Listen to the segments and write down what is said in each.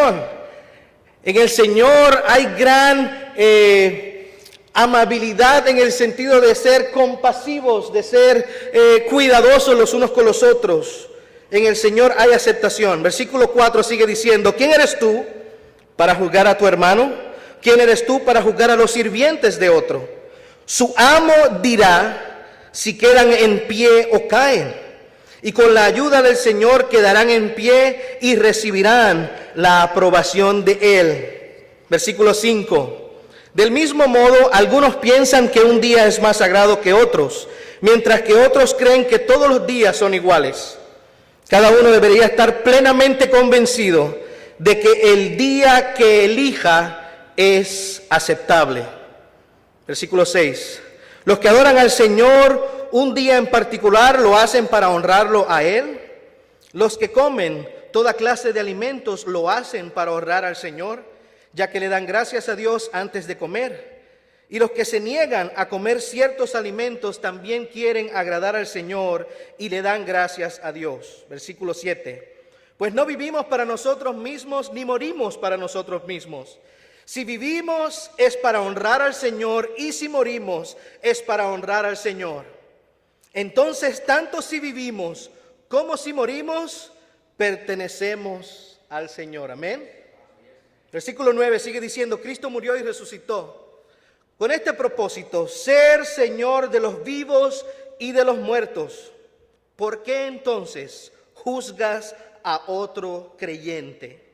aceptación. En el Señor hay gran amabilidad en el sentido de ser compasivos, de ser cuidadosos los unos con los otros. En el Señor hay aceptación. Versículo 4 sigue diciendo: ¿quién eres tú para juzgar a tu hermano? ¿Quién eres tú para juzgar a los sirvientes de otro? Su amo dirá si quedan en pie o caen, y con la ayuda del Señor quedarán en pie y recibirán la aprobación de Él. Versículo 5. Del mismo modo, algunos piensan que un día es más sagrado que otros, mientras que otros creen que todos los días son iguales. Cada uno debería estar plenamente convencido de que el día que elija es aceptable. Versículo 6. Los que adoran al Señor un día en particular lo hacen para honrarlo a Él. Los que comen toda clase de alimentos lo hacen para honrar al Señor, ya que le dan gracias a Dios antes de comer. Y los que se niegan a comer ciertos alimentos también quieren agradar al Señor y le dan gracias a Dios. Versículo 7. Pues no vivimos para nosotros mismos ni morimos para nosotros mismos. Si vivimos es para honrar al Señor, y si morimos es para honrar al Señor. Entonces, tanto si vivimos como si morimos, pertenecemos al Señor. Amén. Versículo 9 sigue diciendo: Cristo murió y resucitó con este propósito, ser Señor de los vivos y de los muertos. ¿Por qué entonces juzgas a otro creyente?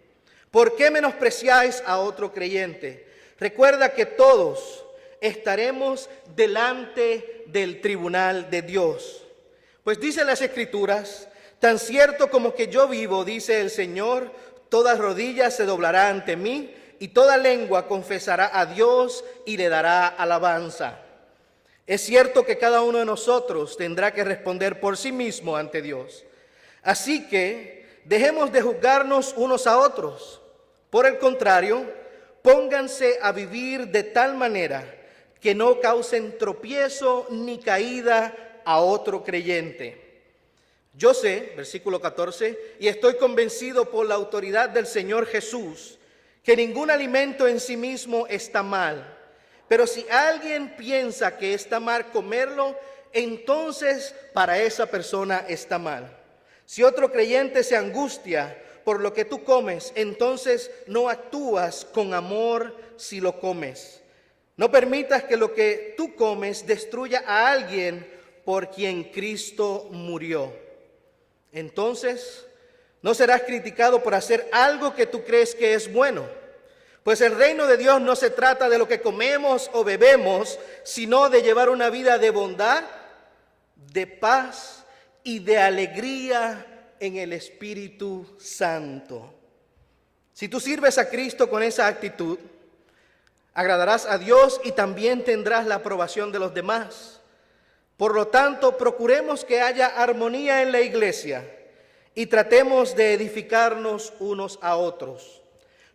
¿Por qué menospreciáis a otro creyente? Recuerda que todos estaremos delante del tribunal de Dios. Pues dicen las Escrituras: tan cierto como que yo vivo, dice el Señor, toda rodilla se doblará ante mí y toda lengua confesará a Dios y le dará alabanza. Es cierto que cada uno de nosotros tendrá que responder por sí mismo ante Dios. Así que dejemos de juzgarnos unos a otros. Por el contrario, pónganse a vivir de tal manera que no causen tropiezo ni caída a otro creyente. Yo sé, versículo 14, y estoy convencido por la autoridad del Señor Jesús, que ningún alimento en sí mismo está mal. Pero si alguien piensa que está mal comerlo, entonces para esa persona está mal. Si otro creyente se angustia por lo que tú comes, entonces no actúas con amor si lo comes. No permitas que lo que tú comes destruya a alguien por quien Cristo murió. Entonces no serás criticado por hacer algo que tú crees que es bueno. Pues el reino de Dios no se trata de lo que comemos o bebemos, sino de llevar una vida de bondad, de paz y de alegría en el Espíritu Santo. Si tú sirves a Cristo con esa actitud, agradarás a Dios y también tendrás la aprobación de los demás. Por lo tanto, procuremos que haya armonía en la iglesia y tratemos de edificarnos unos a otros.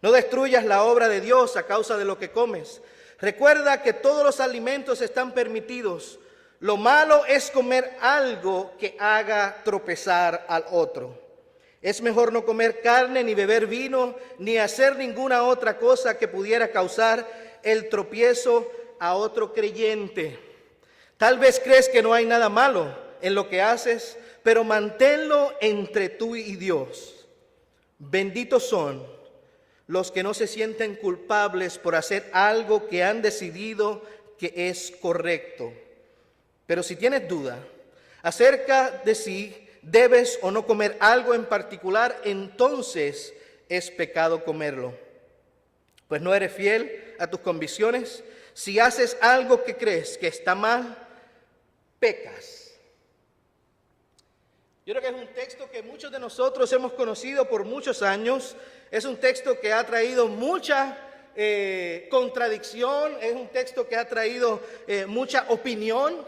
No destruyas la obra de Dios a causa de lo que comes. Recuerda que todos los alimentos están permitidos. Lo malo es comer algo que haga tropezar al otro. Es mejor no comer carne, ni beber vino, ni hacer ninguna otra cosa que pudiera causar el tropiezo a otro creyente. Tal vez crees que no hay nada malo en lo que haces, pero manténlo entre tú y Dios. Benditos son los que no se sienten culpables por hacer algo que han decidido que es correcto. Pero si tienes duda acerca de si debes o no comer algo en particular, entonces es pecado comerlo. Pues no eres fiel a tus convicciones. Si haces algo que crees que está mal, pecas. Yo creo que es un texto que muchos de nosotros hemos conocido por muchos años. Es un texto que ha traído mucha contradicción. Es un texto que ha traído mucha opinión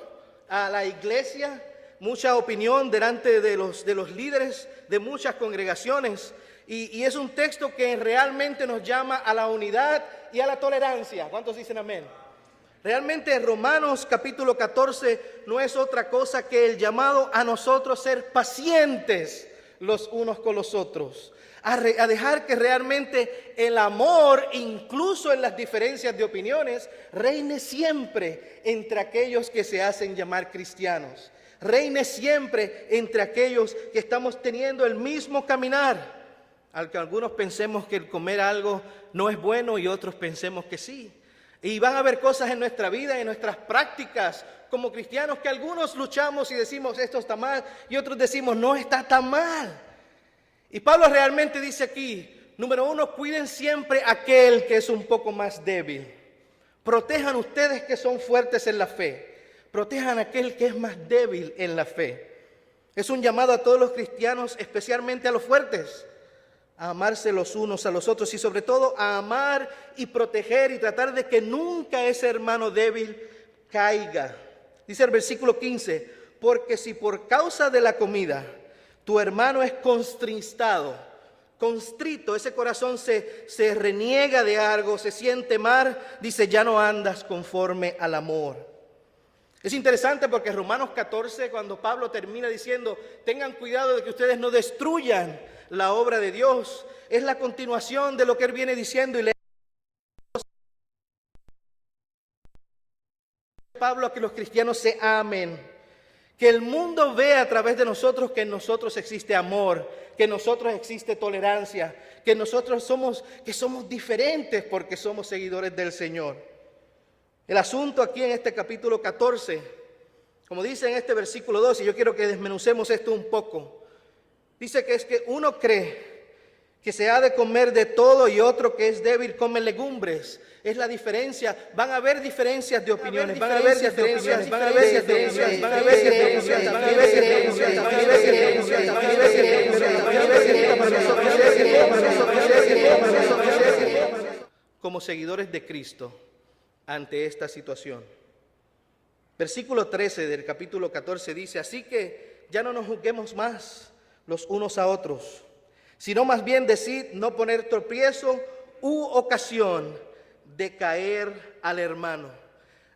a la iglesia, mucha opinión delante de los líderes de muchas congregaciones. Y es un texto que realmente nos llama a la unidad y a la tolerancia. ¿Cuántos dicen amén? Realmente Romanos capítulo 14 no es otra cosa que el llamado a nosotros ser pacientes los unos con los otros, a dejar que realmente el amor, incluso en las diferencias de opiniones, reine siempre entre aquellos que se hacen llamar cristianos. Reine siempre entre aquellos que estamos teniendo el mismo caminar. Aunque algunos pensemos que el comer algo no es bueno y otros pensemos que sí. Y van a haber cosas en nuestra vida, en nuestras prácticas como cristianos, que algunos luchamos y decimos esto está mal y otros decimos no está tan mal. Y Pablo realmente dice aquí, número uno, cuiden siempre aquel que es un poco más débil. Protejan ustedes que son fuertes en la fe. Protejan a aquel que es más débil en la fe. Es un llamado a todos los cristianos, especialmente a los fuertes, a amarse los unos a los otros y sobre todo a amar y proteger y tratar de que nunca ese hermano débil caiga. Dice el versículo 15, porque si por causa de la comida tu hermano es constrito, ese corazón se reniega de algo, se siente mal, dice ya no andas conforme al amor. Es interesante porque Romanos 14, cuando Pablo termina diciendo, tengan cuidado de que ustedes no destruyan la obra de Dios, es la continuación de lo que él viene diciendo y le Pablo a que los cristianos se amen, que el mundo vea a través de nosotros que en nosotros existe amor, que en nosotros existe tolerancia, que nosotros somos diferentes porque somos seguidores del Señor. El asunto aquí en este capítulo 14, como dice en este versículo 12, yo quiero que desmenucemos esto un poco. Dice que es que uno cree que se ha de comer de todo y otro que es débil come legumbres. Es la diferencia. Van a haber diferencias de opiniones, van a haber diferencias, van a haber diferencias, van a haber diferencias, van a haber diferencias, van a haber diferencias, van a haber diferencias. Como seguidores de Cristo ante esta situación. Versículo 13 del capítulo 14 dice, así que ya no nos juzguemos más los unos a otros, sino más bien decid no poner tropiezo u ocasión de caer al hermano.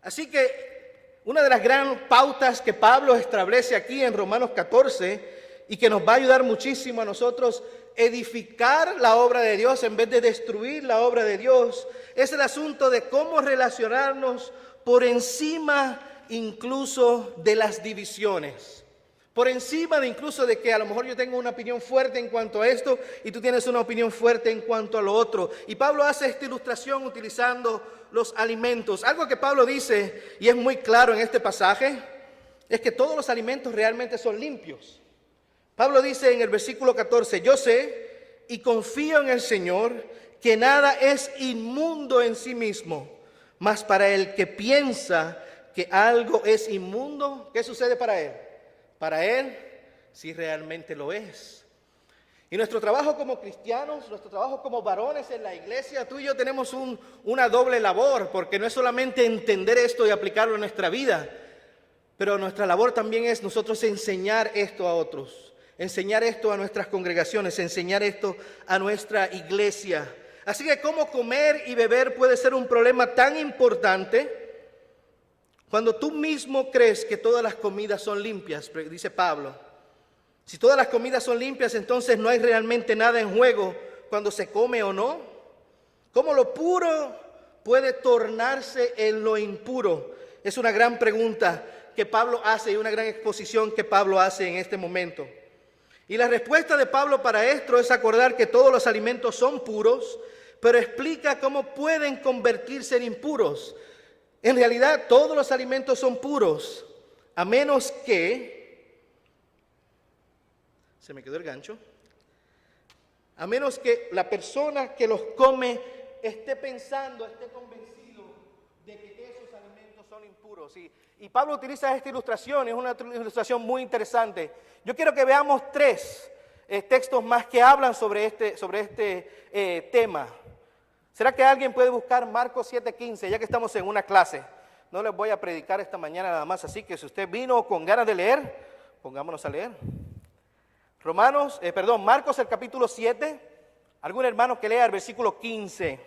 Así que una de las grandes pautas que Pablo establece aquí en Romanos 14 y que nos va a ayudar muchísimo a nosotros edificar la obra de Dios en vez de destruir la obra de Dios, es el asunto de cómo relacionarnos por encima incluso de las divisiones. Por encima de incluso de que a lo mejor yo tengo una opinión fuerte en cuanto a esto y tú tienes una opinión fuerte en cuanto a lo otro. Y Pablo hace esta ilustración utilizando los alimentos. Algo que Pablo dice, y es muy claro en este pasaje, es que todos los alimentos realmente son limpios. Pablo dice en el versículo 14, yo sé y confío en el Señor que nada es inmundo en sí mismo, mas para el que piensa que algo es inmundo, ¿qué sucede para él? Para él, si realmente lo es. Y nuestro trabajo como cristianos, nuestro trabajo como varones en la iglesia, tú y yo tenemos una doble labor, porque no es solamente entender esto y aplicarlo en nuestra vida, pero nuestra labor también es nosotros enseñar esto a otros, enseñar esto a nuestras congregaciones, enseñar esto a nuestra iglesia. Así que cómo comer y beber puede ser un problema tan importante cuando tú mismo crees que todas las comidas son limpias, dice Pablo. Si todas las comidas son limpias, entonces no hay realmente nada en juego cuando se come o no. ¿Cómo lo puro puede tornarse en lo impuro? Es una gran pregunta que Pablo hace y una gran exposición que Pablo hace en este momento. Y la respuesta de Pablo para esto es acordar que todos los alimentos son puros, pero explica cómo pueden convertirse en impuros. En realidad todos los alimentos son puros, a menos que, se me quedó el gancho, a menos que la persona que los come esté pensando, esté convencido de que esos alimentos son impuros. Y Pablo utiliza esta ilustración, es una ilustración muy interesante. Yo quiero que veamos tres textos más que hablan sobre este tema. ¿Será que alguien puede buscar Marcos 7:15, ya que estamos en una clase? No les voy a predicar esta mañana nada más, así que si usted vino con ganas de leer, pongámonos a leer. Marcos el capítulo 7, algún hermano que lea el versículo 15.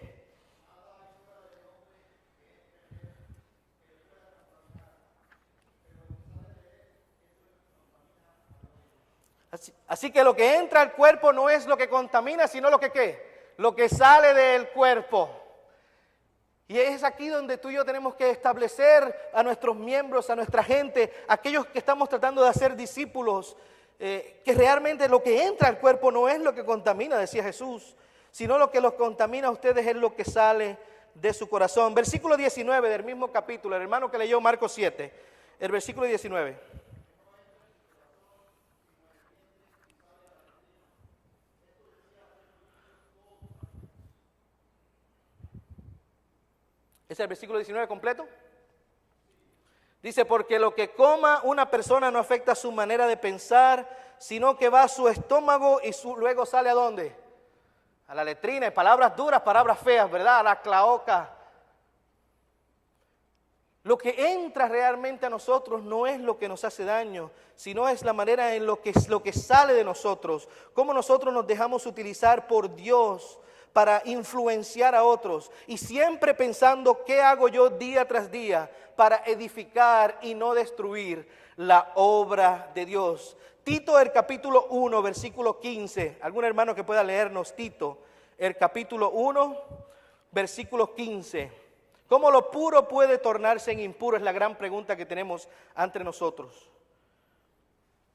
Así que lo que entra al cuerpo no es lo que contamina, sino lo que ¿qué? Lo que sale del cuerpo. Y es aquí donde tú y yo tenemos que establecer a nuestros miembros, a nuestra gente, aquellos que estamos tratando de hacer discípulos, que realmente lo que entra al cuerpo no es lo que contamina, decía Jesús, sino lo que los contamina a ustedes es lo que sale de su corazón. Versículo 19 del mismo capítulo, el hermano que leyó Marcos 7, el versículo 19. ¿Es el versículo 19 completo? Dice, porque lo que coma una persona no afecta su manera de pensar, sino que va a su estómago y luego sale ¿a dónde? A la letrina, y palabras duras, palabras feas, ¿verdad? A la cloaca. Lo que entra realmente a nosotros no es lo que nos hace daño, sino es la manera en lo que sale de nosotros, cómo nosotros nos dejamos utilizar por Dios para influenciar a otros, y siempre pensando qué hago yo día tras día para edificar y no destruir la obra de Dios. Tito, el capítulo 1, versículo 15. ¿Algún hermano que pueda leernos Tito, el capítulo 1, versículo 15? ¿Cómo lo puro puede tornarse en impuro? Es la gran pregunta que tenemos ante nosotros.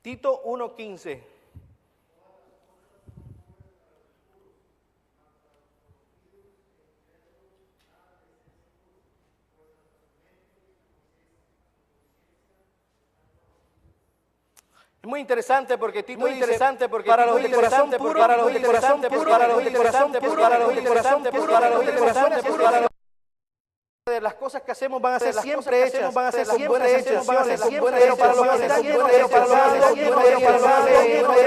Tito 1:15. Es muy interesante porque Tito dice, para los de corazón puro, para los de corazón puro, para los de corazón puro, para los de corazón puro, para los de corazón puro, para los las cosas que hacemos van a ser siempre hechas, van a ser siempre hechas, van a ser siempre, pero para los que están llenos, pero para los que están llenos, pero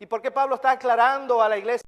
¿y por qué Pablo está aclarando a la iglesia?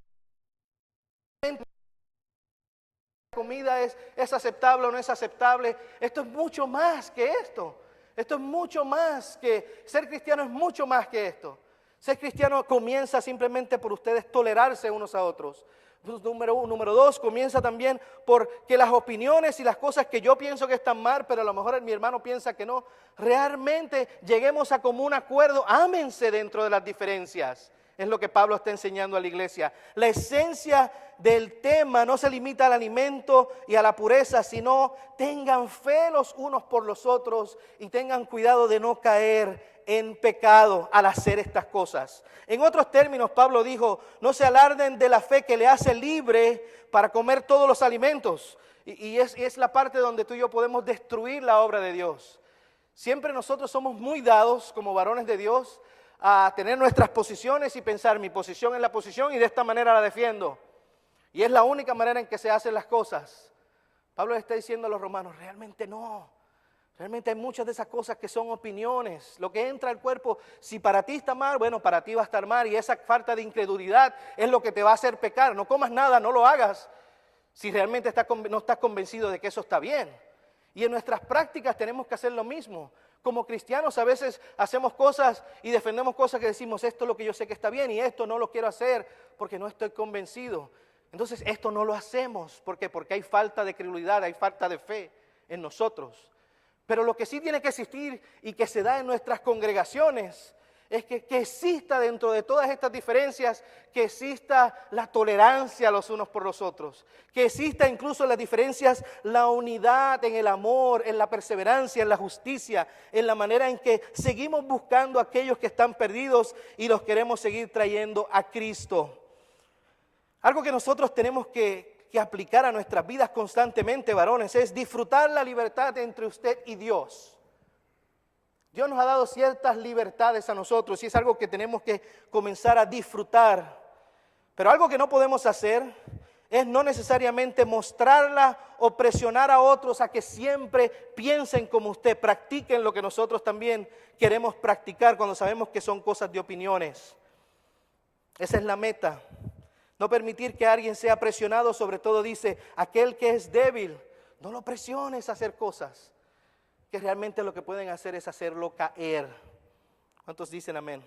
Comida es aceptable o no es aceptable? Esto es mucho más que esto. Esto es mucho más que, ser cristiano es mucho más que esto. Ser cristiano comienza simplemente por ustedes tolerarse unos a otros. Número uno. Número dos, comienza también por que las opiniones y las cosas que yo pienso que están mal, pero a lo mejor mi hermano piensa que no, realmente lleguemos a común acuerdo. Ámense dentro de las diferencias. Es lo que Pablo está enseñando a la iglesia. La esencia del tema no se limita al alimento y a la pureza, sino tengan fe los unos por los otros y tengan cuidado de no caer en pecado al hacer estas cosas. En otros términos, Pablo dijo, no se alarden de la fe que le hace libre para comer todos los alimentos. Y es la parte donde tú y yo podemos destruir la obra de Dios. Siempre nosotros somos muy dados como varones de Dios a tener nuestras posiciones y pensar, mi posición es la posición y de esta manera la defiendo. Y es la única manera en que se hacen las cosas. Pablo le está diciendo a los romanos, realmente no. Realmente hay muchas de esas cosas que son opiniones. Lo que entra al cuerpo, si para ti está mal, bueno, para ti va a estar mal. Y esa falta de incredulidad es lo que te va a hacer pecar. No comas nada, no lo hagas, si realmente no estás convencido de que eso está bien. Y en nuestras prácticas tenemos que hacer lo mismo. Como cristianos a veces hacemos cosas y defendemos cosas que decimos, esto es lo que yo sé que está bien y esto no lo quiero hacer porque no estoy convencido. Entonces esto no lo hacemos. ¿Por qué? Porque hay falta de credulidad, hay falta de fe en nosotros. Pero lo que sí tiene que existir y que se da en nuestras congregaciones es que exista dentro de todas estas diferencias, que exista la tolerancia los unos por los otros, que exista incluso en las diferencias la unidad en el amor, en la perseverancia, en la justicia, en la manera en que seguimos buscando a aquellos que están perdidos y los queremos seguir trayendo a Cristo. Algo que nosotros tenemos que aplicar a nuestras vidas constantemente, varones, es disfrutar la libertad entre usted y Dios. Dios nos ha dado ciertas libertades a nosotros y es algo que tenemos que comenzar a disfrutar. Pero algo que no podemos hacer es no necesariamente mostrarla o presionar a otros a que siempre piensen como usted, practiquen lo que nosotros también queremos practicar cuando sabemos que son cosas de opiniones. Esa es la meta. No permitir que alguien sea presionado, sobre todo dice, aquel que es débil, no lo presiones a hacer cosas que realmente lo que pueden hacer es hacerlo caer. ¿Cuántos dicen amén?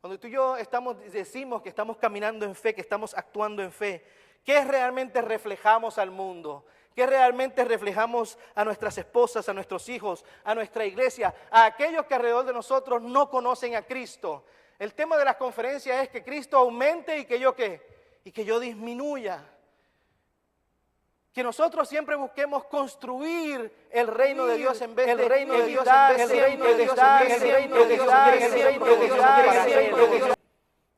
Cuando tú y yo decimos que estamos caminando en fe, que estamos actuando en fe, ¿qué realmente reflejamos al mundo? ¿Qué realmente reflejamos a nuestras esposas, a nuestros hijos, a nuestra iglesia, a aquellos que alrededor de nosotros no conocen a Cristo? El tema de las conferencias es que Cristo aumente y que yo ¿qué? Y que yo disminuya. Que nosotros siempre busquemos construir el reino de Dios en vez de evitar el reino de Dios,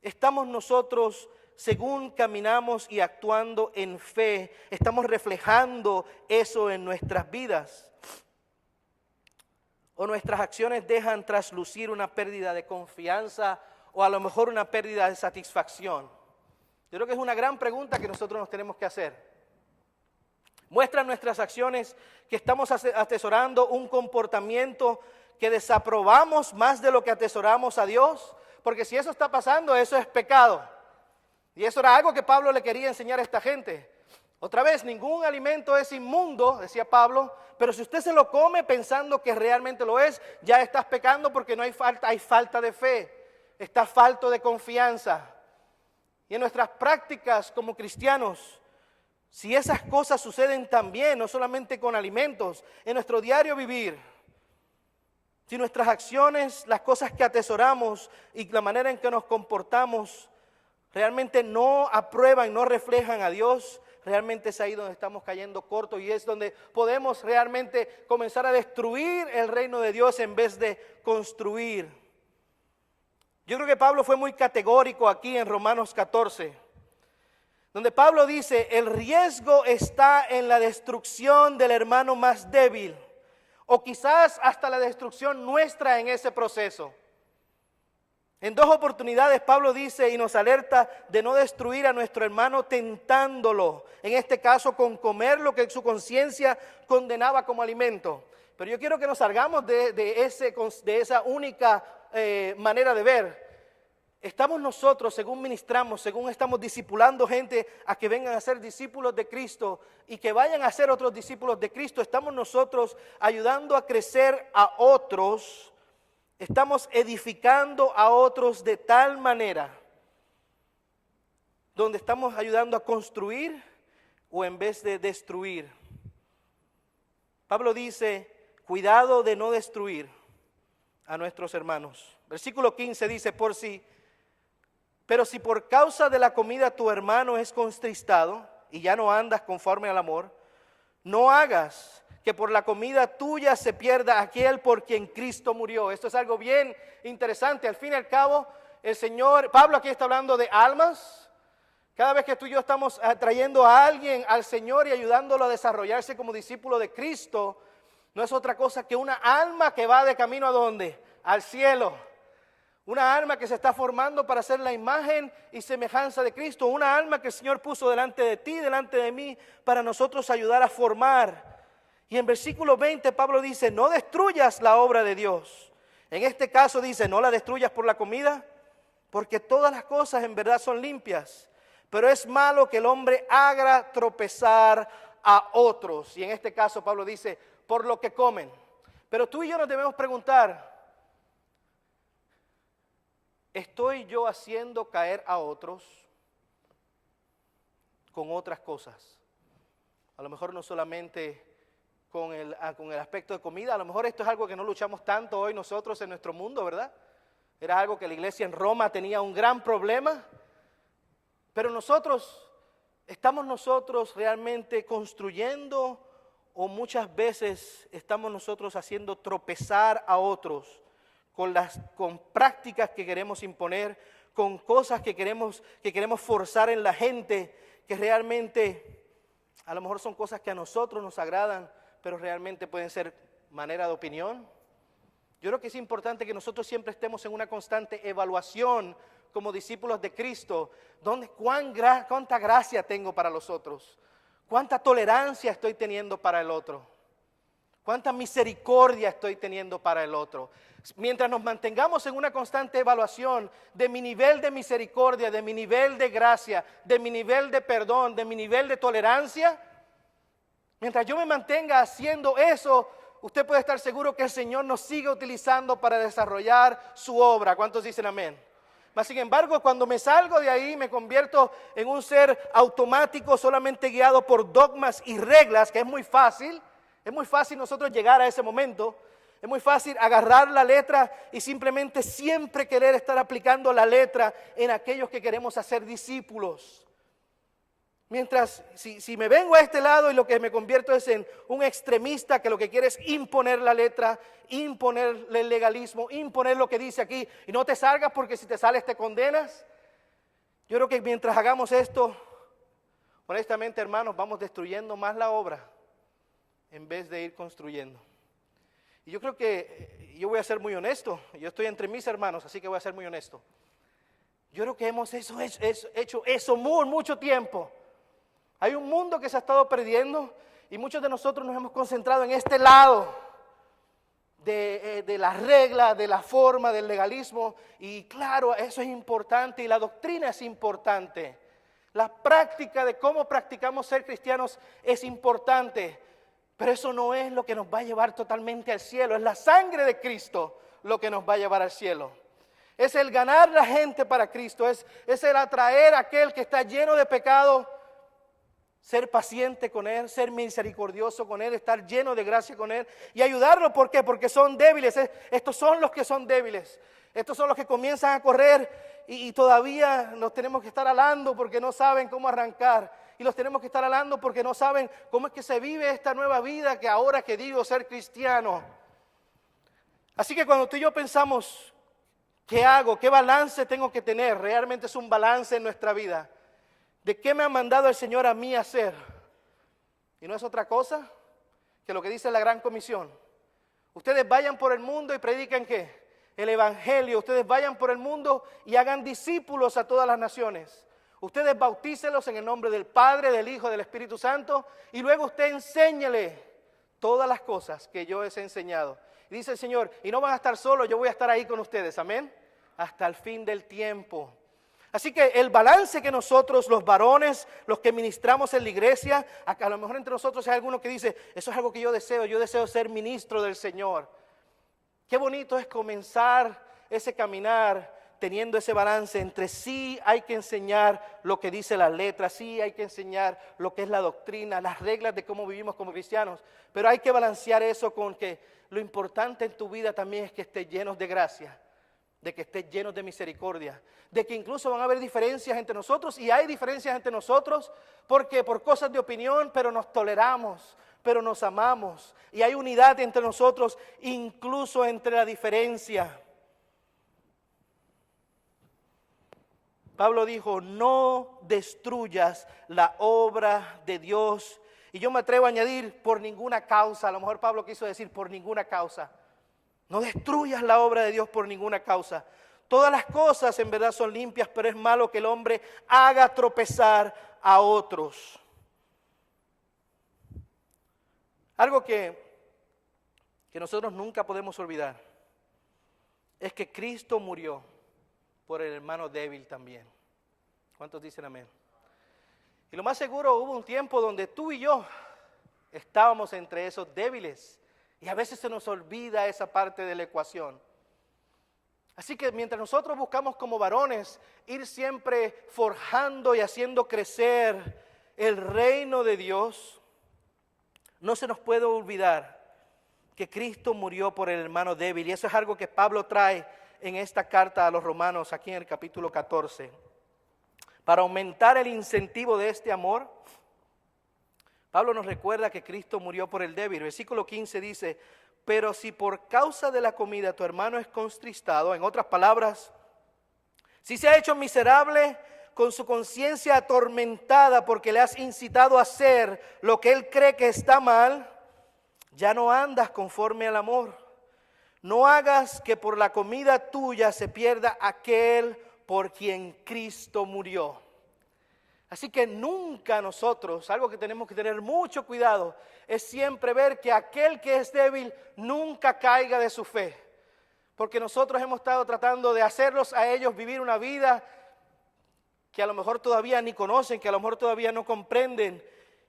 Estamos nosotros, según caminamos y actuando en fe, estamos reflejando eso en nuestras vidas. O nuestras acciones dejan traslucir una pérdida de confianza o a lo mejor una pérdida de satisfacción. Yo creo que es una gran pregunta que nosotros nos tenemos que hacer. Muestran nuestras acciones que estamos atesorando un comportamiento que desaprobamos más de lo que atesoramos a Dios, porque si eso está pasando, eso es pecado. Y eso era algo que Pablo le quería enseñar a esta gente. Otra vez, ningún alimento es inmundo, decía Pablo, pero si usted se lo come pensando que realmente lo es, ya estás pecando porque no hay falta de fe, está falto de confianza. Y en nuestras prácticas como cristianos, si esas cosas suceden también, no solamente con alimentos, en nuestro diario vivir, si nuestras acciones, las cosas que atesoramos y la manera en que nos comportamos realmente no aprueban, no reflejan a Dios, realmente es ahí donde estamos cayendo cortos y es donde podemos realmente comenzar a destruir el reino de Dios en vez de construir. Yo creo que Pablo fue muy categórico aquí en Romanos 14. Donde Pablo dice, el riesgo está en la destrucción del hermano más débil, o quizás hasta la destrucción nuestra en ese proceso. En 2 oportunidades Pablo dice y nos alerta de no destruir a nuestro hermano tentándolo, en este caso con comer lo que su conciencia condenaba como alimento. Pero yo quiero que nos salgamos de esa única manera de ver. Estamos nosotros, según ministramos, según estamos discipulando gente a que vengan a ser discípulos de Cristo y que vayan a ser otros discípulos de Cristo, estamos nosotros ayudando a crecer a otros, estamos edificando a otros de tal manera, donde estamos ayudando a construir o en vez de destruir. Pablo dice, cuidado de no destruir a nuestros hermanos. Versículo 15 dice, pero si por causa de la comida tu hermano es contristado y ya no andas conforme al amor, no hagas que por la comida tuya se pierda aquel por quien Cristo murió. Esto es algo bien interesante. Al fin y al cabo, Pablo aquí está hablando de almas. Cada vez que tú y yo estamos trayendo a alguien al Señor y ayudándolo a desarrollarse como discípulo de Cristo, no es otra cosa que una alma que va de camino ¿a dónde? Al cielo. Una alma que se está formando para ser la imagen y semejanza de Cristo. Una alma que el Señor puso delante de ti, delante de mí, para nosotros ayudar a formar. Y en versículo 20 Pablo dice, no destruyas la obra de Dios. En este caso dice, no la destruyas por la comida, porque todas las cosas en verdad son limpias. Pero es malo que el hombre haga tropezar a otros. Y en este caso Pablo dice, por lo que comen. Pero tú y yo nos debemos preguntar, ¿estoy yo haciendo caer a otros con otras cosas? A lo mejor no solamente con el aspecto de comida, a lo mejor esto es algo que no luchamos tanto hoy nosotros en nuestro mundo, ¿verdad? Era algo que la iglesia en Roma tenía un gran problema, pero ¿estamos nosotros realmente construyendo o muchas veces estamos nosotros haciendo tropezar a otros? Con prácticas que queremos imponer, con cosas que queremos forzar en la gente, que realmente a lo mejor son cosas que a nosotros nos agradan, pero realmente pueden ser manera de opinión. Yo creo que es importante que nosotros siempre estemos en una constante evaluación como discípulos de Cristo, cuánta gracia tengo para los otros, cuánta tolerancia estoy teniendo para el otro, cuánta misericordia estoy teniendo para el otro. Mientras nos mantengamos en una constante evaluación de mi nivel de misericordia, de mi nivel de gracia, de mi nivel de perdón, de mi nivel de tolerancia, mientras yo me mantenga haciendo eso, usted puede estar seguro que el Señor nos sigue utilizando para desarrollar su obra. ¿Cuántos dicen amén? Mas sin embargo, cuando me salgo de ahí, me convierto en un ser automático, solamente guiado por dogmas y reglas, que es muy fácil nosotros llegar a ese momento. Es muy fácil agarrar la letra y simplemente siempre querer estar aplicando la letra en aquellos que queremos hacer discípulos. Mientras, si me vengo a este lado y lo que me convierto es en un extremista que lo que quiere es imponer la letra, imponer el legalismo, imponer lo que dice aquí, y no te salgas porque si te sales te condenas. Yo creo que mientras hagamos esto, honestamente, hermanos, vamos destruyendo más la obra en vez de ir construyendo. Y yo creo que, yo voy a ser muy honesto, yo estoy entre mis hermanos, así que voy a ser muy honesto. Yo creo que hemos hecho eso mucho tiempo. Hay un mundo que se ha estado perdiendo y muchos de nosotros nos hemos concentrado en este lado de la regla, de la forma, del legalismo. Y claro, eso es importante y la doctrina es importante. La práctica de cómo practicamos ser cristianos es importante, pero eso no es lo que nos va a llevar totalmente al cielo. Es la sangre de Cristo lo que nos va a llevar al cielo. Es el ganar la gente para Cristo, es el atraer a aquel que está lleno de pecado, ser paciente con él, ser misericordioso con él, estar lleno de gracia con él y ayudarlo. ¿Por qué? Porque son débiles. Estos son los que son débiles. Estos son los que comienzan a correr y todavía los tenemos que estar alando porque no saben cómo arrancar. Y los tenemos que estar alando porque no saben cómo es que se vive esta nueva vida que ahora que digo ser cristiano. Así que cuando tú y yo pensamos, ¿qué hago? ¿Qué balance tengo que tener? Realmente es un balance en nuestra vida. ¿De qué me ha mandado el Señor a mí hacer? Y no es otra cosa que lo que dice la Gran Comisión. Ustedes vayan por el mundo y prediquen ¿qué? El Evangelio. Ustedes vayan por el mundo y hagan discípulos a todas las naciones. Ustedes bautícelos en el nombre del Padre, del Hijo, del Espíritu Santo. Y luego usted enséñele todas las cosas que yo les he enseñado. Y dice el Señor, y no van a estar solos, yo voy a estar ahí con ustedes. Amén. Hasta el fin del tiempo. Así que el balance que nosotros, los varones, los que ministramos en la iglesia, a lo mejor entre nosotros hay alguno que dice, eso es algo que yo deseo ser ministro del Señor. Qué bonito es comenzar ese caminar teniendo ese balance entre sí hay que enseñar lo que dice la letra, sí hay que enseñar lo que es la doctrina, las reglas de cómo vivimos como cristianos, pero hay que balancear eso con que lo importante en tu vida también es que estés llenos de gracia, de que estés llenos de misericordia, de que incluso van a haber diferencias entre nosotros, y hay diferencias entre nosotros, porque por cosas de opinión, pero nos toleramos, pero nos amamos, y hay unidad entre nosotros, incluso entre la diferencia. Pablo dijo, no destruyas la obra de Dios, y yo me atrevo a añadir, por ninguna causa. A lo mejor Pablo quiso decir, por ninguna causa. No destruyas la obra de Dios por ninguna causa. Todas las cosas en verdad son limpias, pero es malo que el hombre haga tropezar a otros. Algo que nosotros nunca podemos olvidar es que Cristo murió por el hermano débil también. ¿Cuántos dicen amén? Y lo más seguro, hubo un tiempo donde tú y yo estábamos entre esos débiles. Y a veces se nos olvida esa parte de la ecuación. Así que mientras nosotros buscamos como varones ir siempre forjando y haciendo crecer el reino de Dios, no se nos puede olvidar que Cristo murió por el hermano débil. Y eso es algo que Pablo trae en esta carta a los romanos, aquí en el capítulo 14. Para aumentar el incentivo de este amor, Pablo nos recuerda que Cristo murió por el débil. Versículo 15 dice, pero si por causa de la comida tu hermano es contristado, en otras palabras, si se ha hecho miserable con su conciencia atormentada porque le has incitado a hacer lo que él cree que está mal, ya no andas conforme al amor. No hagas que por la comida tuya se pierda aquel por quien Cristo murió. Así que nunca nosotros, algo que tenemos que tener mucho cuidado, es siempre ver que aquel que es débil nunca caiga de su fe. Porque nosotros hemos estado tratando de hacerlos a ellos vivir una vida que a lo mejor todavía ni conocen, que a lo mejor todavía no comprenden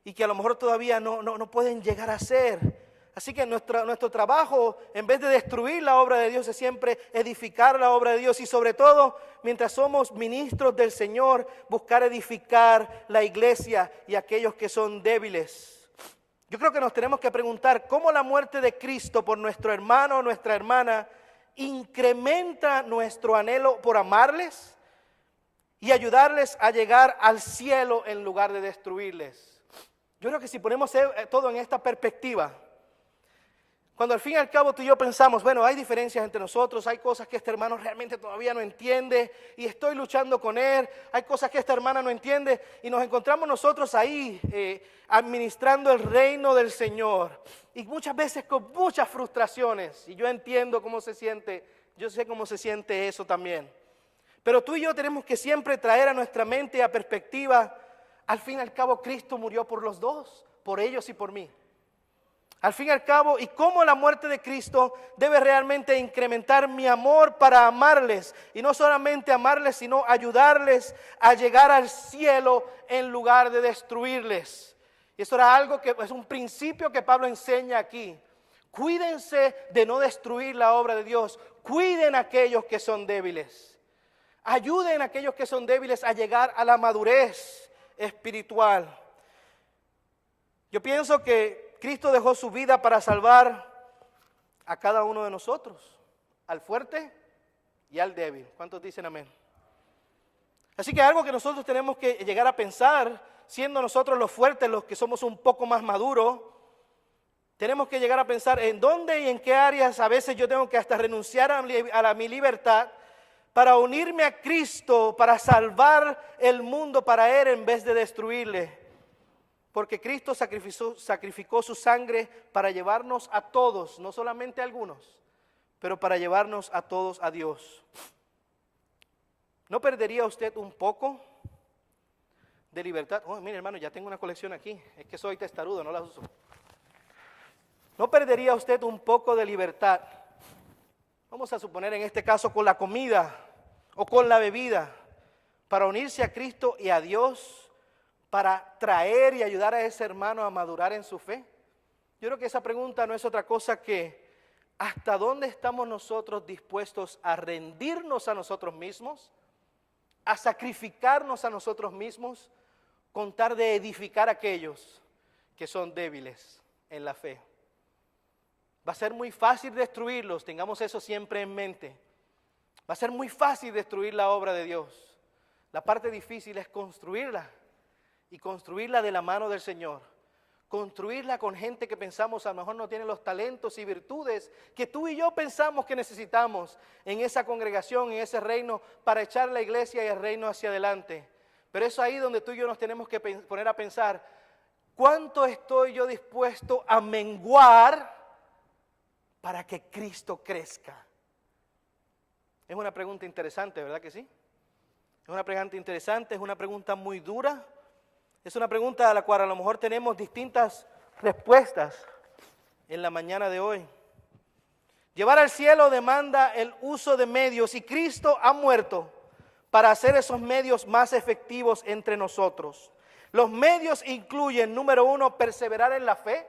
y que a lo mejor todavía no pueden llegar a ser. Así que nuestro trabajo, en vez de destruir la obra de Dios, es siempre edificar la obra de Dios. Y sobre todo, mientras somos ministros del Señor, buscar edificar la iglesia y aquellos que son débiles. Yo creo que nos tenemos que preguntar cómo la muerte de Cristo por nuestro hermano o nuestra hermana incrementa nuestro anhelo por amarles y ayudarles a llegar al cielo en lugar de destruirles. Yo creo que si ponemos todo en esta perspectiva, cuando al fin y al cabo tú y yo pensamos, bueno, hay diferencias entre nosotros, hay cosas que este hermano realmente todavía no entiende y estoy luchando con él, hay cosas que esta hermana no entiende y nos encontramos nosotros ahí administrando el reino del Señor y muchas veces con muchas frustraciones, y yo entiendo cómo se siente, yo sé cómo se siente eso también, pero tú y yo tenemos que siempre traer a nuestra mente y a perspectiva, al fin y al cabo Cristo murió por los dos, por ellos y por mí. Al fin y al cabo, y cómo la muerte de Cristo debe realmente incrementar mi amor para amarles. Y no solamente amarles, sino ayudarles a llegar al cielo en lugar de destruirles. Y eso era algo que es un principio que Pablo enseña aquí. Cuídense de no destruir la obra de Dios. Cuiden a aquellos que son débiles. Ayuden a aquellos que son débiles a llegar a la madurez espiritual. Yo pienso que Cristo dejó su vida para salvar a cada uno de nosotros, al fuerte y al débil. ¿Cuántos dicen amén? Así que algo que nosotros tenemos que llegar a pensar, siendo nosotros los fuertes, los que somos un poco más maduros, tenemos que llegar a pensar en dónde y en qué áreas a veces yo tengo que hasta renunciar a mi libertad para unirme a Cristo, para salvar el mundo para Él en vez de destruirle. Porque Cristo sacrificó su sangre para llevarnos a todos, no solamente a algunos, pero para llevarnos a todos a Dios. ¿No perdería usted un poco de libertad? Oh, mire hermano, ya tengo una colección aquí, es que soy testarudo, no la uso. ¿No perdería usted un poco de libertad? Vamos a suponer en este caso con la comida o con la bebida, para unirse a Cristo y a Dios, para traer y ayudar a ese hermano a madurar en su fe. Yo creo que esa pregunta no es otra cosa que ¿hasta dónde estamos nosotros dispuestos a rendirnos a nosotros mismos? A sacrificarnos a nosotros mismos con tal de edificar a aquellos que son débiles en la fe. Va a ser muy fácil destruirlos, tengamos eso siempre en mente. Va a ser muy fácil destruir la obra de Dios. La parte difícil es construirla. Y construirla de la mano del Señor. Construirla con gente que pensamos a lo mejor no tiene los talentos y virtudes que tú y yo pensamos que necesitamos en esa congregación, en ese reino, para echar la iglesia y el reino hacia adelante. Pero es ahí donde tú y yo nos tenemos que poner a pensar, ¿cuánto estoy yo dispuesto a menguar para que Cristo crezca? Es una pregunta interesante, ¿verdad que sí? Es una pregunta interesante, es una pregunta muy dura. Es una pregunta a la cual a lo mejor tenemos distintas respuestas en la mañana de hoy. Llevar al cielo demanda el uso de medios y Cristo ha muerto para hacer esos medios más efectivos entre nosotros. Los medios incluyen, número uno, perseverar en la fe.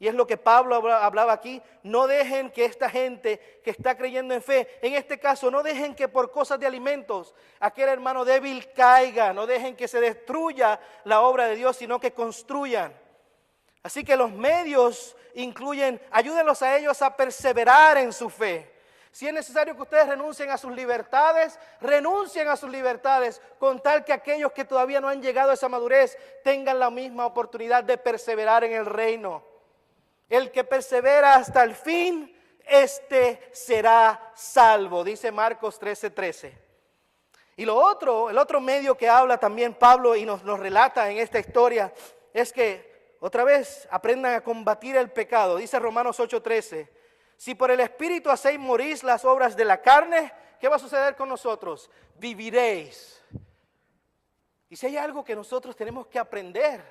Y es lo que Pablo hablaba aquí. No dejen que esta gente que está creyendo en fe, en este caso, no dejen que por cosas de alimentos aquel hermano débil caiga. No dejen que se destruya la obra de Dios, sino que construyan. Así que los medios incluyen, ayúdenlos a ellos a perseverar en su fe. Si es necesario que ustedes renuncien a sus libertades, renuncien a sus libertades, con tal que aquellos que todavía no han llegado a esa madurez tengan la misma oportunidad de perseverar en el reino. El que persevera hasta el fin, este será salvo, dice Marcos 13:13. Y el otro medio que habla también Pablo y nos relata en esta historia, es que otra vez aprendan a combatir el pecado. Dice Romanos 8:13, si por el Espíritu hacéis morir las obras de la carne, ¿qué va a suceder con nosotros? Viviréis. Y si hay algo que nosotros tenemos que aprender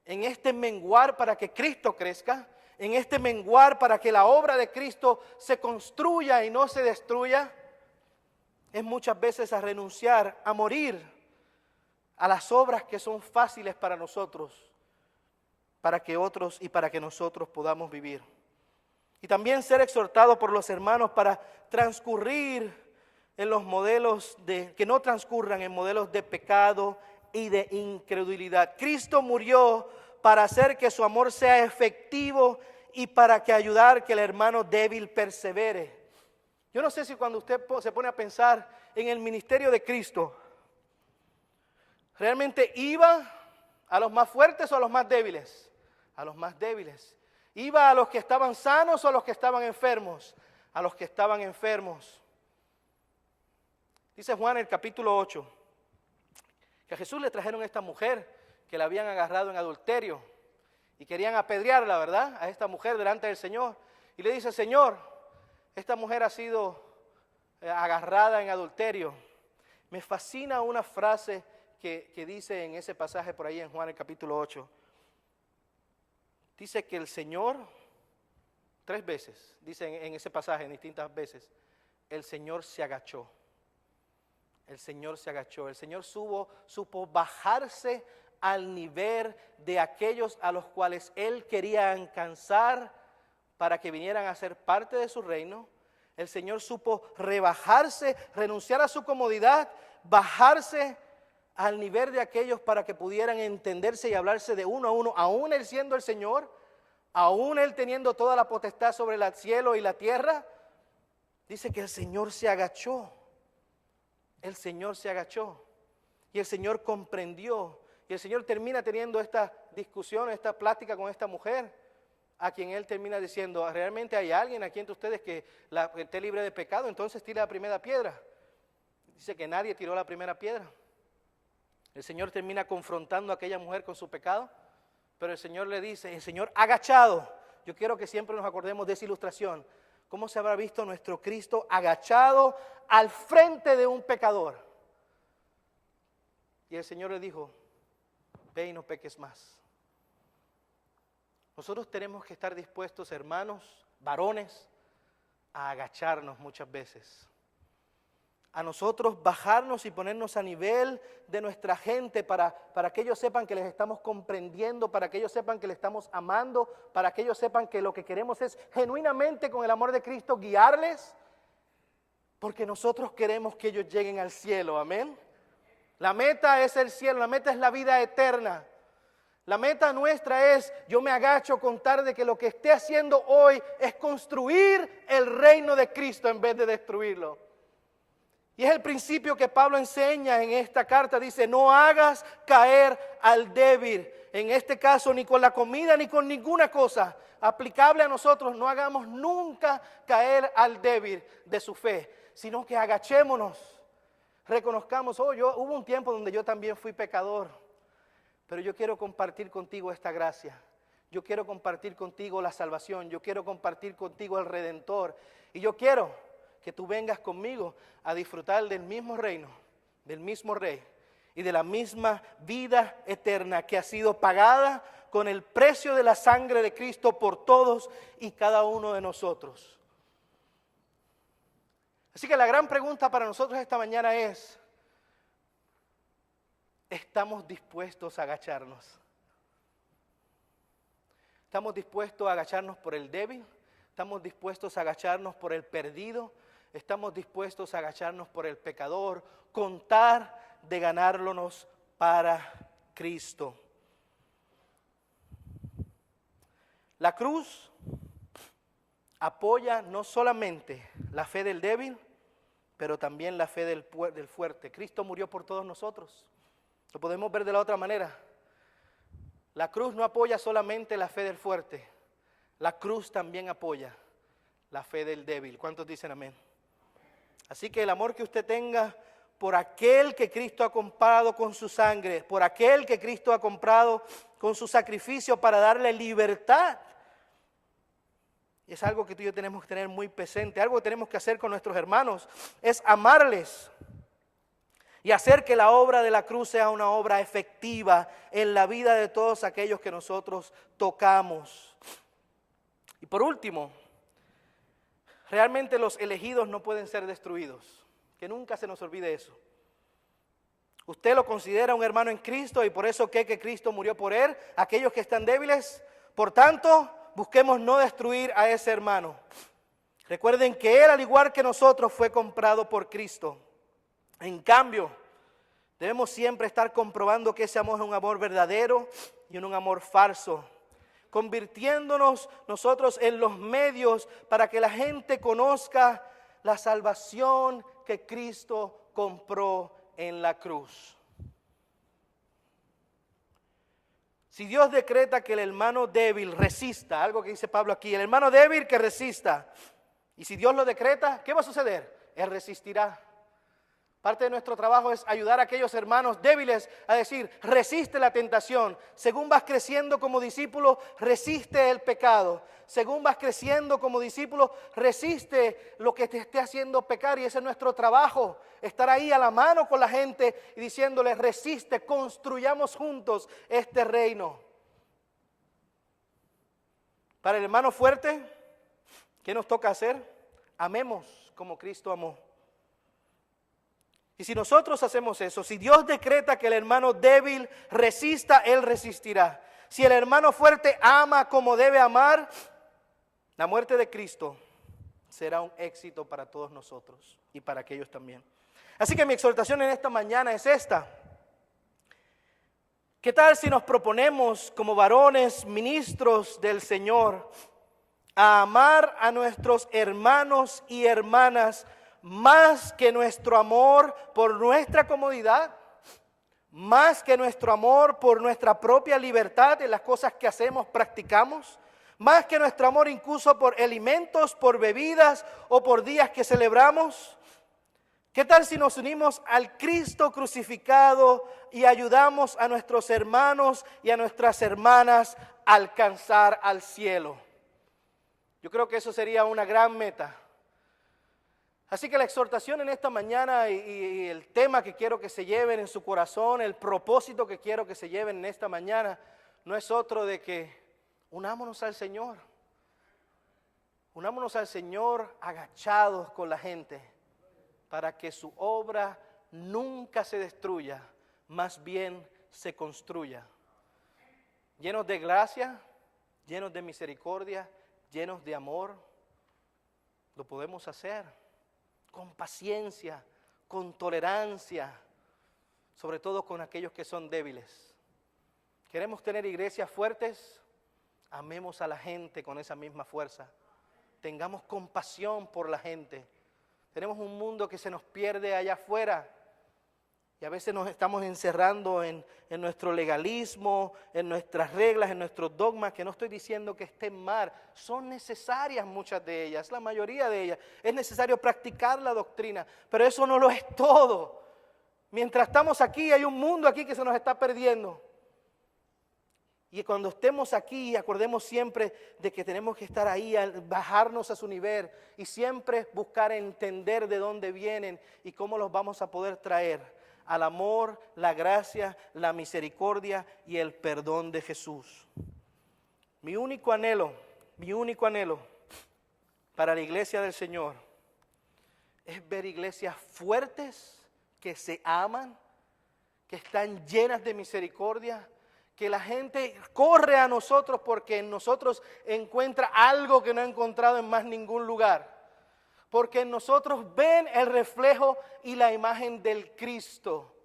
en este menguar para que Cristo crezca, en este menguar para que la obra de Cristo se construya y no se destruya, es muchas veces a renunciar, a morir a las obras que son fáciles para nosotros, para que otros y para que nosotros podamos vivir. Y también ser exhortado por los hermanos para transcurrir en los modelos que no transcurran en modelos de pecado y de incredulidad. Cristo murió para hacer que su amor sea efectivo y para que ayudar que el hermano débil persevere. Yo no sé si cuando usted se pone a pensar en el ministerio de Cristo, ¿realmente iba a los más fuertes o a los más débiles? A los más débiles. ¿Iba a los que estaban sanos o a los que estaban enfermos? A los que estaban enfermos. Dice Juan en el capítulo 8, que a Jesús le trajeron a esta mujer que la habían agarrado en adulterio y querían apedrearla, ¿verdad? A esta mujer delante del Señor. Y le dice: Señor, esta mujer ha sido agarrada en adulterio. Me fascina una frase que dice en ese pasaje por ahí en Juan el capítulo 8. Dice que el Señor, 3 veces, dice en ese pasaje, en distintas veces, el Señor se agachó. El Señor se agachó. El Señor supo bajarse al nivel de aquellos a los cuales Él quería alcanzar para que vinieran a ser parte de su reino. El Señor supo rebajarse, renunciar a su comodidad, bajarse al nivel de aquellos para que pudieran entenderse y hablarse de uno a uno, aún Él siendo el Señor, aún Él teniendo toda la potestad sobre el cielo y la tierra. Dice que el Señor se agachó. El Señor se agachó y el Señor comprendió. Y el Señor termina teniendo esta discusión, esta plática con esta mujer, a quien Él termina diciendo: ¿realmente hay alguien aquí entre ustedes que esté libre de pecado? Entonces tira la primera piedra. Dice que nadie tiró la primera piedra. El Señor termina confrontando a aquella mujer con su pecado, pero el Señor le dice, el Señor agachado. Yo quiero que siempre nos acordemos de esa ilustración. ¿Cómo se habrá visto nuestro Cristo agachado al frente de un pecador? Y el Señor le dijo: ve y no peques más. Nosotros tenemos que estar dispuestos, hermanos, varones, a agacharnos muchas veces. A nosotros bajarnos y ponernos a nivel de nuestra gente para que ellos sepan que les estamos comprendiendo, para que ellos sepan que les estamos amando, para que ellos sepan que lo que queremos es genuinamente con el amor de Cristo guiarles, porque nosotros queremos que ellos lleguen al cielo, amén. La meta es el cielo, la meta es la vida eterna. La meta nuestra es: yo me agacho con tal de que lo que esté haciendo hoy es construir el reino de Cristo en vez de destruirlo. Y es el principio que Pablo enseña en esta carta. Dice: no hagas caer al débil. En este caso, ni con la comida ni con ninguna cosa aplicable a nosotros. No hagamos nunca caer al débil de su fe, sino que agachémonos, reconozcamos: hubo un tiempo donde yo también fui pecador, pero yo quiero compartir contigo esta gracia. Yo quiero compartir contigo la salvación. Yo quiero compartir contigo el Redentor. Y yo quiero que tú vengas conmigo a disfrutar del mismo reino, del mismo Rey y de la misma vida eterna que ha sido pagada con el precio de la sangre de Cristo por todos y cada uno de nosotros. Así que la gran pregunta para nosotros esta mañana es: ¿estamos dispuestos a agacharnos? ¿Estamos dispuestos a agacharnos por el débil? ¿Estamos dispuestos a agacharnos por el perdido? ¿Estamos dispuestos a agacharnos por el pecador? Contar de ganárnoslos para Cristo. La cruz apoya no solamente la fe del débil, pero también la fe del fuerte. Cristo murió por todos nosotros. Lo podemos ver de la otra manera. La cruz no apoya solamente la fe del fuerte. La cruz también apoya la fe del débil. ¿Cuántos dicen amén? Así que el amor que usted tenga por aquel que Cristo ha comprado con su sangre, por aquel que Cristo ha comprado con su sacrificio para darle libertad, es algo que tú y yo tenemos que tener muy presente. Algo que tenemos que hacer con nuestros hermanos es amarles y hacer que la obra de la cruz sea una obra efectiva en la vida de todos aquellos que nosotros tocamos. Y por último, realmente los elegidos no pueden ser destruidos. Que nunca se nos olvide eso. Usted lo considera un hermano en Cristo y por eso que Cristo murió por él. Aquellos que están débiles, por tanto, busquemos no destruir a ese hermano. Recuerden que él, al igual que nosotros, fue comprado por Cristo. En cambio, debemos siempre estar comprobando que ese amor es un amor verdadero y no un amor falso, convirtiéndonos nosotros en los medios para que la gente conozca la salvación que Cristo compró en la cruz. Si Dios decreta que el hermano débil resista, algo que dice Pablo aquí, el hermano débil que resista, y si Dios lo decreta, ¿qué va a suceder? Él resistirá. Parte de nuestro trabajo es ayudar a aquellos hermanos débiles a decir, resiste la tentación. Según vas creciendo como discípulo, resiste el pecado. Según vas creciendo como discípulo, resiste lo que te esté haciendo pecar. Y ese es nuestro trabajo, estar ahí a la mano con la gente y diciéndole, resiste, construyamos juntos este reino. Para el hermano fuerte, ¿qué nos toca hacer? Amemos como Cristo amó. Y si nosotros hacemos eso, si Dios decreta que el hermano débil resista, él resistirá. Si el hermano fuerte ama como debe amar, la muerte de Cristo será un éxito para todos nosotros y para aquellos también. Así que mi exhortación en esta mañana es esta. ¿Qué tal si nos proponemos como varones, ministros del Señor, a amar a nuestros hermanos y hermanas más que nuestro amor por nuestra comodidad, más que nuestro amor por nuestra propia libertad en las cosas que hacemos, practicamos, más que nuestro amor incluso por alimentos, por bebidas o por días que celebramos? ¿Qué tal si nos unimos al Cristo crucificado y ayudamos a nuestros hermanos y a nuestras hermanas a alcanzar al cielo? Yo creo que eso sería una gran meta. Así que la exhortación en esta mañana y el tema que quiero que se lleven en su corazón, el propósito que quiero que se lleven en esta mañana, no es otro de que unámonos al Señor. Unámonos al Señor agachados con la gente para que su obra nunca se destruya, más bien se construya. Llenos de gracia, llenos de misericordia, llenos de amor, lo podemos hacer. Con paciencia, con tolerancia, sobre todo con aquellos que son débiles. ¿Queremos tener iglesias fuertes? Amemos a la gente con esa misma fuerza. Tengamos compasión por la gente. Tenemos un mundo que se nos pierde allá afuera y a veces nos estamos encerrando en nuestro legalismo, en nuestras reglas, en nuestros dogmas, que no estoy diciendo que estén mal, son necesarias muchas de ellas, la mayoría de ellas. Es necesario practicar la doctrina, pero eso no lo es todo. Mientras estamos aquí, hay un mundo aquí que se nos está perdiendo. Y cuando estemos aquí, acordemos siempre de que tenemos que estar ahí, bajarnos a su nivel y siempre buscar entender de dónde vienen y cómo los vamos a poder traer al amor, la gracia, la misericordia y el perdón de Jesús. Mi único anhelo para la iglesia del Señor es ver iglesias fuertes que se aman, que están llenas de misericordia, que la gente corre a nosotros porque en nosotros encuentra algo que no ha encontrado en más ningún lugar. Porque en nosotros ven el reflejo y la imagen del Cristo.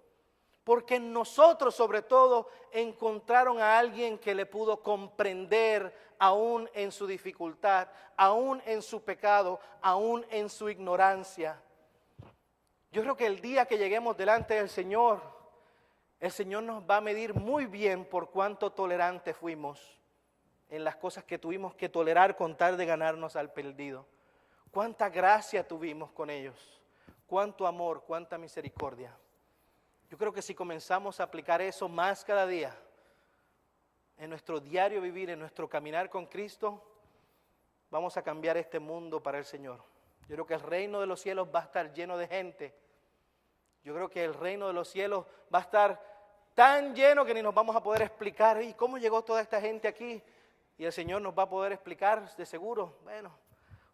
Porque en nosotros sobre todo encontraron a alguien que le pudo comprender aún en su dificultad, aún en su pecado, aún en su ignorancia. Yo creo que el día que lleguemos delante del Señor, el Señor nos va a medir muy bien por cuánto tolerantes fuimos en las cosas que tuvimos que tolerar con tal de ganarnos al perdido. Cuánta gracia tuvimos con ellos, cuánto amor, cuánta misericordia. Yo creo que si comenzamos a aplicar eso más cada día, en nuestro diario vivir, en nuestro caminar con Cristo, vamos a cambiar este mundo para el Señor. Yo creo que el reino de los cielos va a estar lleno de gente. Yo creo que el reino de los cielos va a estar tan lleno que ni nos vamos a poder explicar. ¿Y cómo llegó toda esta gente aquí? Y el Señor nos va a poder explicar de seguro. Bueno,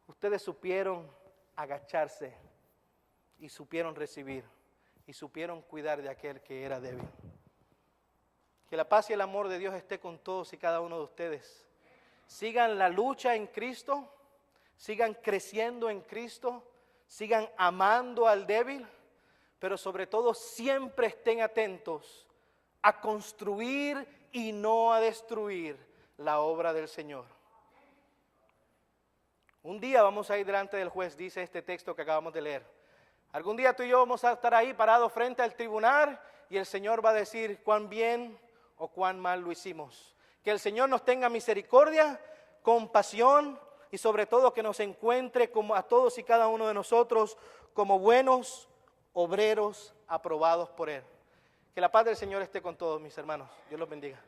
ustedes supieron agacharse y supieron recibir y supieron cuidar de aquel que era débil. Que la paz y el amor de Dios esté con todos y cada uno de ustedes. sigan la lucha en Cristo, sigan creciendo en Cristo, sigan amando al débil, pero sobre todo siempre estén atentos a construir y no a destruir la obra del Señor. Un día vamos a ir delante del juez, dice este texto que acabamos de leer. Algún día tú y yo vamos a estar ahí parados frente al tribunal y el Señor va a decir cuán bien o cuán mal lo hicimos. Que el Señor nos tenga misericordia, compasión y sobre todo que nos encuentre como a todos y cada uno de nosotros como buenos obreros aprobados por Él. Que la paz del Señor esté con todos mis hermanos. Dios los bendiga.